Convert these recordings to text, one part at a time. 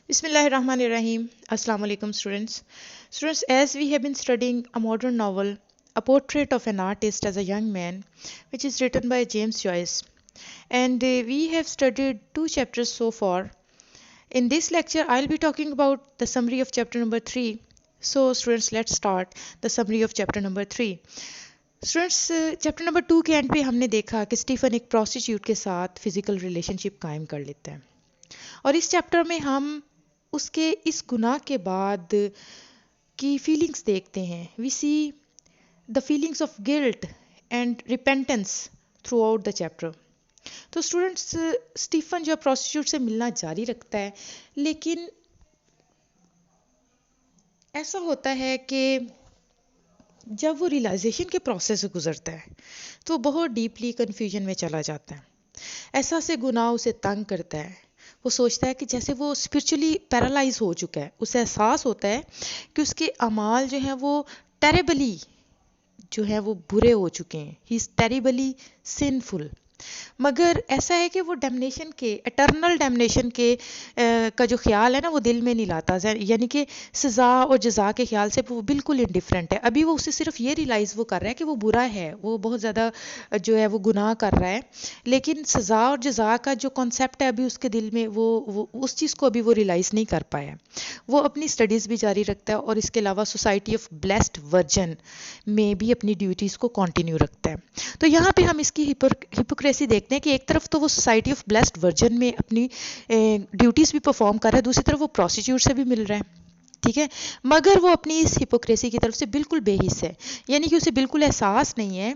Bismillahirrahmanirrahim. Assalamu alaikum, students. Students, as we have been studying a modern novel, A Portrait of an Artist as a Young Man, which is written by James Joyce, and we have studied two chapters so far. In this lecture, I'll be talking about the summary of chapter number 3. So, students, let's start the summary of chapter number 3. Students chapter number 2 के and पे हमने देखा कि Stephen एक prostitute के साथ physical relationship कायम कर लेता है और इस चैप्टर में हम उसके इस गुनाह के बाद की फीलिंग्स देखते हैं. We see the feelings of guilt and repentance throughout the chapter. तो स्टूडेंट्स स्टीफन जो है प्रोस्टिट्यूट से मिलना जारी रखता है, लेकिन ऐसा होता है कि जब वो रियलाइजेशन के प्रोसेस से गुजरता है तो वो बहुत डीपली कन्फ्यूजन में चला जाता है. ऐसा से गुनाह उसे तंग करता है. वो सोचता है कि जैसे वो स्पिरिचुअली पैरालाइज हो चुका है. उसे एहसास होता है कि उसके अमाल जो हैं वो टेरेबली जो है वो बुरे हो चुके हैं. He is terribly sinful. मगर ऐसा है कि वो डैमनेशन के एटर्नल डैमनेशन के का जो ख्याल है ना वो दिल में नहीं लाता. यानी कि सज़ा और जज़ा के ख्याल से वो बिल्कुल इंडिफरेंट है. अभी वो उसे सिर्फ ये रियलाइज़ वो कर रहा है कि वो बुरा है, वो बहुत ज़्यादा जो है वो गुनाह कर रहा है, लेकिन सज़ा और जज़ा का जो कॉन्सेप्ट है अभी उसके दिल में वो उस चीज़ को अभी वो रियलाइज़ नहीं कर पाया. वो अपनी स्टडीज़ भी जारी रखता है और इसके अलावा सोसाइटी ऑफ ब्लेस्ड वर्जन में भी अपनी ड्यूटीज़ को कंटिन्यू रखता है. तो यहाँ पे हम इसकी हिपोक्रेसी देखते हैं कि एक तरफ तो वो सोसाइटी ऑफ ब्लेस्ड वर्जन में अपनी ड्यूटीज़ भी परफॉर्म कर रहा है, दूसरी तरफ वो प्रोस्टिट्यूट से भी मिल रहा है. ठीक है, मगर वो अपनी इस हिपोक्रेसी की तरफ से बिल्कुल बेहिस है. यानी कि उसे बिल्कुल एहसास नहीं है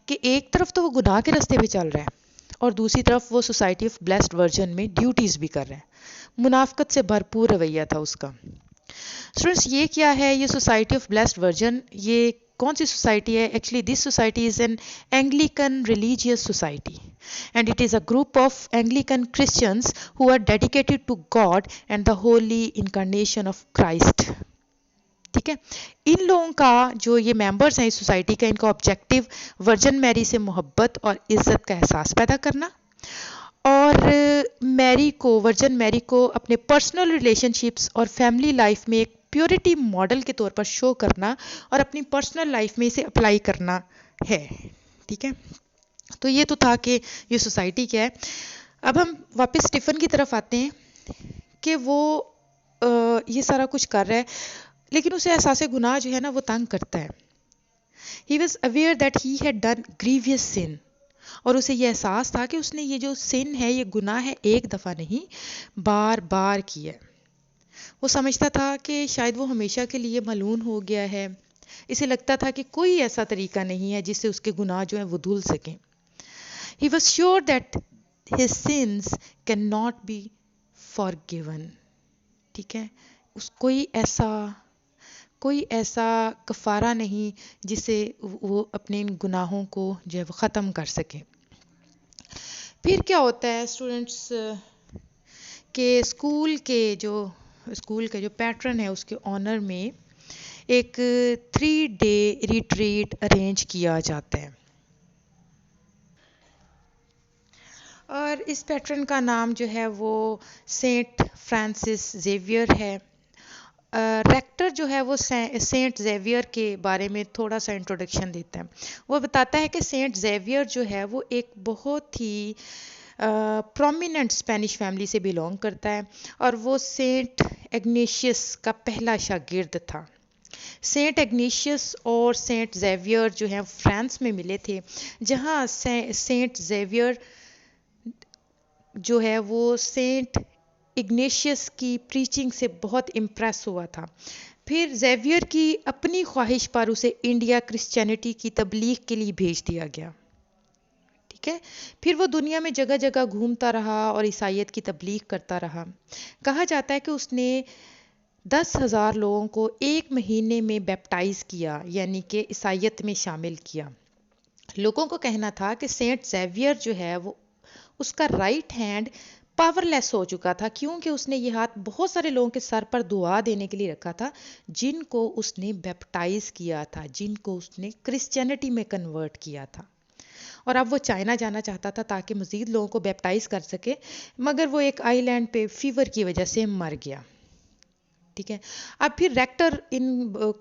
कि एक तरफ तो वो गुनाह के रास्ते पे चल रहा है और दूसरी तरफ वो सोसाइटी ऑफ ब्लेस्ड वर्जन में ड्यूटीज़ भी कर रहा है. मुनाफकत से भरपूर रवैया था उसका. स्टूडेंट्स, ये क्या है? ये सोसाइटी ऑफ ब्लेस्ड वर्जन, ये कौन सी सोसाइटी है? Actually this society is an Anglican religious society and it is a group of Anglican Christians who are dedicated to God and the holy incarnation of Christ. ठीक है, इन लोगों का जो ये members हैं इस सोसाइटी का, इनका ऑब्जेक्टिव वर्जन मैरी से मोहब्बत और इज़्ज़त का एहसास पैदा करना और मैरी को, वर्जन मैरी को अपने पर्सनल रिलेशनशिप्स और फैमिली लाइफ में एक प्योरिटी मॉडल के तौर पर शो करना और अपनी पर्सनल लाइफ में इसे अप्लाई करना है. ठीक है, तो ये तो था कि ये सोसाइटी क्या है. अब हम वापस स्टीफन की तरफ आते हैं कि वो ये सारा कुछ कर रहा है, लेकिन उसे एहसास गुनाह जो है ना वो तंग करता है. He was aware that he had done grievous sin, और उसे ये एहसास था कि उसने ये जो सिन है, ये गुनाह है, एक दफ़ा नहीं बार बार किया. वो समझता था कि शायद वो हमेशा के लिए मलून हो गया है. इसे लगता था कि कोई ऐसा तरीका नहीं है जिससे उसके गुनाह जो हैं वो धुल सकें. He was sure that his sins cannot be forgiven. ठीक है, कोई ऐसा कफ़ारा नहीं जिसे वो अपने इन गुनाहों को जो है वो ख़त्म कर सके. फिर क्या होता है स्टूडेंट्स के स्कूल के जो पैट्रन है उसके ऑनर में एक 3 डे रिट्रीट अरेंज किया जाता है और इस पैट्रन का नाम जो है वो सेंट फ्रांसिस जेवियर है. रेक्टर जो है वो सेंट जेवियर के बारे में थोड़ा सा इंट्रोडक्शन देता है. वो बताता है कि सेंट जेवियर जो है वो एक बहुत ही प्रोमिनेंट स्पेनिश फैमिली से बिलोंग करता है और वो सेंट इग्नेशियस का पहला शागिर्द था. सेंट इग्नेशियस और सेंट जेवियर जो है फ्रांस में मिले थे, जहाँ सेंट जेवियर जो है वो सेंट इग्नेशियस की प्रीचिंग से बहुत इम्प्रेस हुआ था. फिर जेवियर की अपनी ख्वाहिश पर उसे इंडिया क्रिश्चियनिटी की तबलीग के लिए भेज दिया गया. ठीक है, फिर वो दुनिया में जगह जगह घूमता रहा और ईसाइयत की तबलीग करता रहा. कहा जाता है कि उसने 10,000 लोगों को एक महीने में बैप्टाइज किया, यानी कि ईसाइयत में शामिल किया. लोगों को कहना था कि सेंट जेवियर जो है वो उसका राइट हैंड पावरलेस हो चुका था, क्योंकि उसने ये हाथ बहुत सारे लोगों के सर पर दुआ देने के लिए रखा था जिनको उसने बैप्टाइज किया था, जिनको उसने क्रिश्चियनिटी में कन्वर्ट किया था. और अब वो चाइना जाना चाहता था ताकि मज़ीद लोगों को बैप्टाइज कर सके, मगर वो एक आइलैंड पे फीवर की वजह से मर गया. ठीक है। अब फिर रेक्टर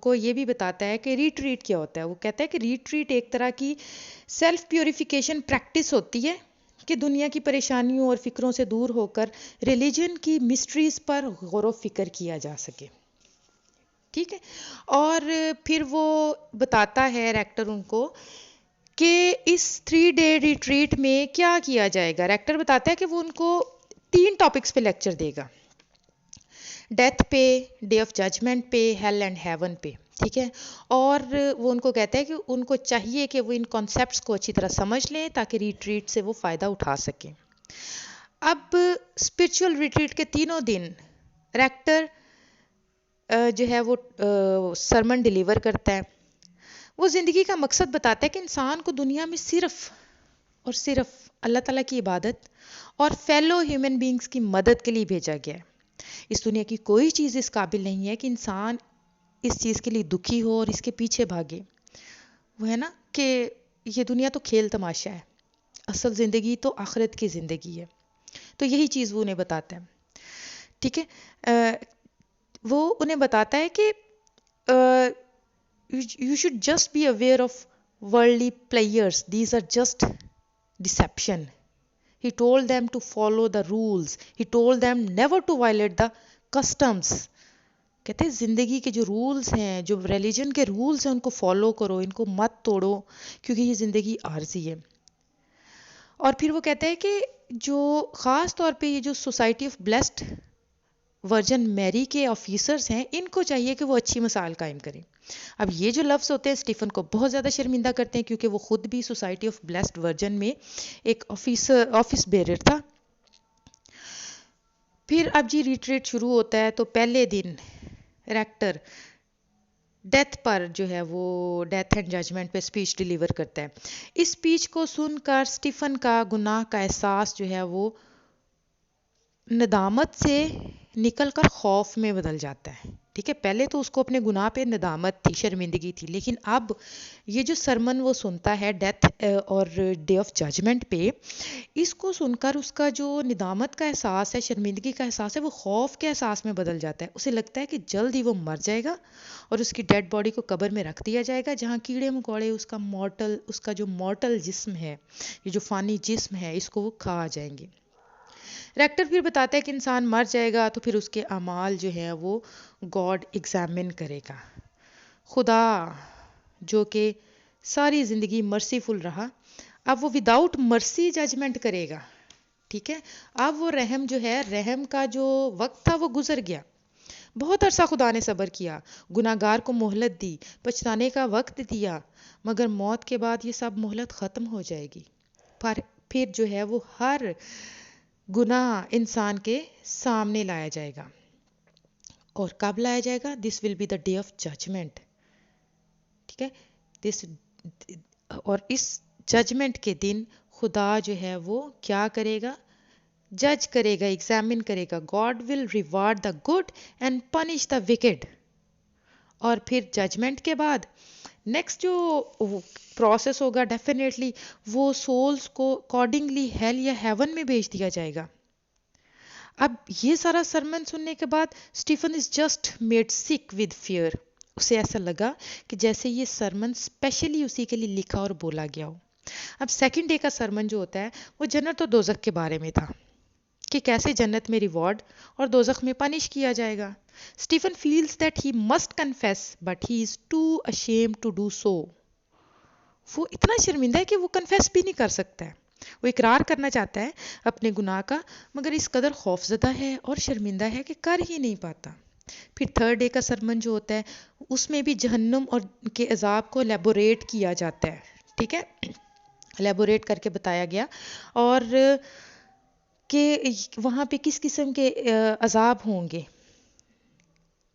को ये भी बताता है कि रिट्रीट क्या होता है। वो कहता है कि रिट्रीट एक तरह की सेल्फ प्योरिफिकेशन प्रैक्टिस होती है कि दुनिया की परेशानियों और फिक्रों से दूर होकर रिलीजन की मिस्ट्रीज पर गौर फिक्र किया जा सके, ठीक है। और फिर वो बताता है रेक्टर उनको कि इस 3 डे रिट्रीट में क्या किया जाएगा। रेक्टर बताता है कि वो उनको 3 टॉपिक्स पे लेक्चर देगा, डेथ पे, डे ऑफ जजमेंट पे, हेल एंड हेवन पे, ठीक है। और वो उनको कहता है कि उनको चाहिए कि वो इन कॉन्सेप्ट्स को अच्छी तरह समझ लें ताकि रिट्रीट से वो फ़ायदा उठा सकें। अब स्पिरिचुअल रिट्रीट के 3 दिन रेक्टर जो है वो सरमन डिलीवर करता है। वो ज़िंदगी का मकसद बताता है कि इंसान को दुनिया में सिर्फ और सिर्फ अल्लाह ताला की इबादत और फेलो ह्यूमन बींग्स की मदद के लिए भेजा गया है। इस दुनिया की कोई चीज़ इस काबिल नहीं है कि इंसान इस चीज़ के लिए दुखी हो और इसके पीछे भागे। वो है ना कि ये दुनिया तो खेल तमाशा है, असल ज़िंदगी तो आखिरत की ज़िंदगी है। तो यही चीज़ वो उन्हें बताता है, ठीक है। वो उन्हें बताता है कि you should just be aware of worldly players. These are just deception. He told them to follow the rules. He told them never to violate the customs. कहते हैं ज़िंदगी के जो रूल्स हैं, जो रिलीजन के रूल्स हैं, उनको फॉलो करो, इनको मत तोड़ो, क्योंकि ये ज़िंदगी आर्जी है। और फिर वो कहते हैं कि जो ख़ास तौर पे ये जो society of blessed virgin Mary के ऑफिसर्स हैं, इनको चाहिए कि वो अच्छी मिसाल कायम करें। अब ये जो लफ्ज़ होते हैं स्टीफन को बहुत ज़्यादा शर्मिंदा करते हैं, क्योंकि वो खुद भी सोसाइटी ऑफ ब्लेस्ड वर्जन में एक ऑफिस बेरर था। फिर अब जी रिट्रीट शुरू होता है। तो पहले दिन रेक्टर डेथ पर जो है वो डेथ एंड जजमेंट पे स्पीच डिलीवर करता है। इस स्पीच को सुनकर स्टीफन का गुनाह का एहसास जो है वो नदामत से निकलकर खौफ में बदल जाता है, ठीक है। पहले तो उसको अपने गुनाह पे नदामत थी, शर्मिंदगी थी, लेकिन अब ये जो सरमन वो सुनता है डेथ और डे ऑफ जजमेंट पे, इसको सुनकर उसका जो निदामत का एहसास है, शर्मिंदगी का एहसास है, वो खौफ के एहसास में बदल जाता है। उसे लगता है कि जल्द ही वो मर जाएगा और उसकी डेड बॉडी को कब्र में रख दिया जाएगा, जहाँ कीड़े मकोड़े उसका जो मॉर्टल जिस्म है, ये जो फानी जिस्म है, इसको वो खा जाएंगे। रेक्टर फिर बताता है कि इंसान मर जाएगा तो फिर उसके अमाल जो है वो गॉड एग्जामिन करेगा। खुदा जो कि सारी ज़िंदगी मर्सीफुल रहा, अब वो विदाउट मर्सी जजमेंट करेगा, ठीक है। अब वो रहम जो है, रहम का जो वक्त था वो गुजर गया। बहुत अरसा खुदा ने सब्र किया, गुनाहगार को मोहलत दी, पछताने का वक्त दिया, मगर मौत के बाद ये सब मोहलत ख़त्म हो जाएगी। पर फिर जो है वो हर गुनाह इंसान के सामने लाया जाएगा। और कब लाया जाएगा? This will be the day of judgement, ठीक है। और इस जजमेंट के दिन खुदा जो है वो क्या करेगा? जज करेगा, एग्जामिन करेगा। God will reward the good and punish the wicked. और फिर जजमेंट के बाद नेक्स्ट जो प्रोसेस होगा, डेफिनेटली वो सोल्स को अकॉर्डिंगली हेल या हेवन में भेज दिया जाएगा। अब ये सारा सरमन सुनने के बाद Stephen is just made sick with fear. उसे ऐसा लगा कि जैसे ये सरमन स्पेशली उसी के लिए लिखा और बोला गया हो। अब सेकंड डे का सरमन जो होता है वो जन्नत और दोजख के बारे में था, कि कैसे जन्नत में रिवॉर्ड और दोजख में पनिश किया जाएगा। Stephen feels that he must confess but he is too ashamed to do so. वो इतना शर्मिंदा है कि वो कन्फेस भी नहीं कर सकता है। वो इकरार करना चाहता है अपने गुनाह का, मगर इस कदर खौफजदा है और शर्मिंदा है कि कर ही नहीं पाता। फिर थर्ड डे का सरमन जो होता है उसमें भी जहन्नुम और के अजाब को एलेबोरेट किया जाता है, ठीक है। एलेबोरेट करके बताया गया और कि वहाँ पे किस किस्म के अजाब होंगे,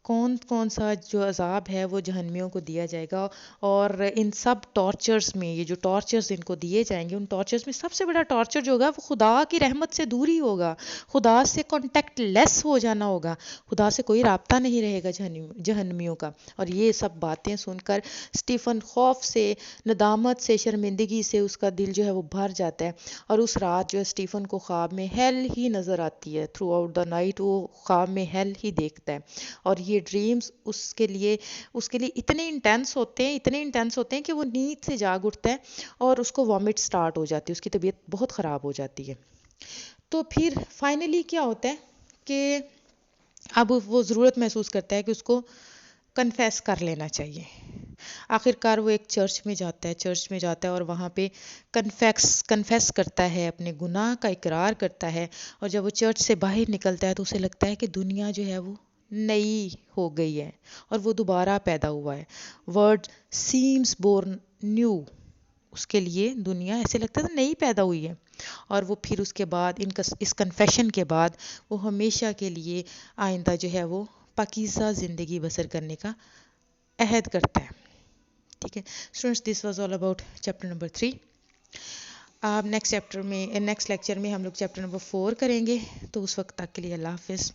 कौन कौन सा जो अजाब है वो जहन्नमियों को दिया जाएगा। और इन सब टॉर्चर्स में, ये जो टॉर्चर्स इनको दिए जाएंगे, उन टॉर्चर्स में सबसे बड़ा टॉर्चर जो होगा वो खुदा की रहमत से दूरी होगा, खुदा से कॉन्टेक्ट लेस हो जाना होगा, खुदा से कोई राब्ता नहीं रहेगा जहन्नमियों का। और ये सब बातें सुनकर स्टीफन खौफ से, नदामत से, शर्मिंदगी से उसका दिल जो है वो भर जाता है। और उस रात जो है स्टीफन को ख्वाब में हेल ही नज़र आती है। थ्रू आउट द नाइट वो ख्वाब में हेल ही देखता है। और ये ड्रीम्स उसके लिए इतने इंटेंस होते हैं कि वो नींद से जाग उठता है और उसको वॉमिट स्टार्ट हो जाती है, उसकी तबीयत बहुत ख़राब हो जाती है। तो फिर फाइनली क्या होता है कि अब वो ज़रूरत महसूस करता है कि उसको कन्फेस कर लेना चाहिए। आखिरकार वो एक चर्च में जाता है और वहाँ पे कन्फेस करता है, अपने गुनाह का इकरार करता है। और जब वो चर्च से बाहर निकलता है तो उसे लगता है कि दुनिया जो है वो नई हो गई है और वो दोबारा पैदा हुआ है। वर्ड सीम्स बोर्न न्यू, उसके लिए दुनिया ऐसे लगता था नई पैदा हुई है। और वो फिर उसके बाद इस कन्फेशन के बाद वो हमेशा के लिए आइंदा जो है वो पाकीज़ा ज़िंदगी बसर करने का अहद करता है। ठीक है students, this was all about chapter number 3। अब नेक्स्ट लेक्चर में हम लोग चैप्टर नंबर 4 करेंगे। तो उस वक्त तक के लिए अल्लाह हाफिज़।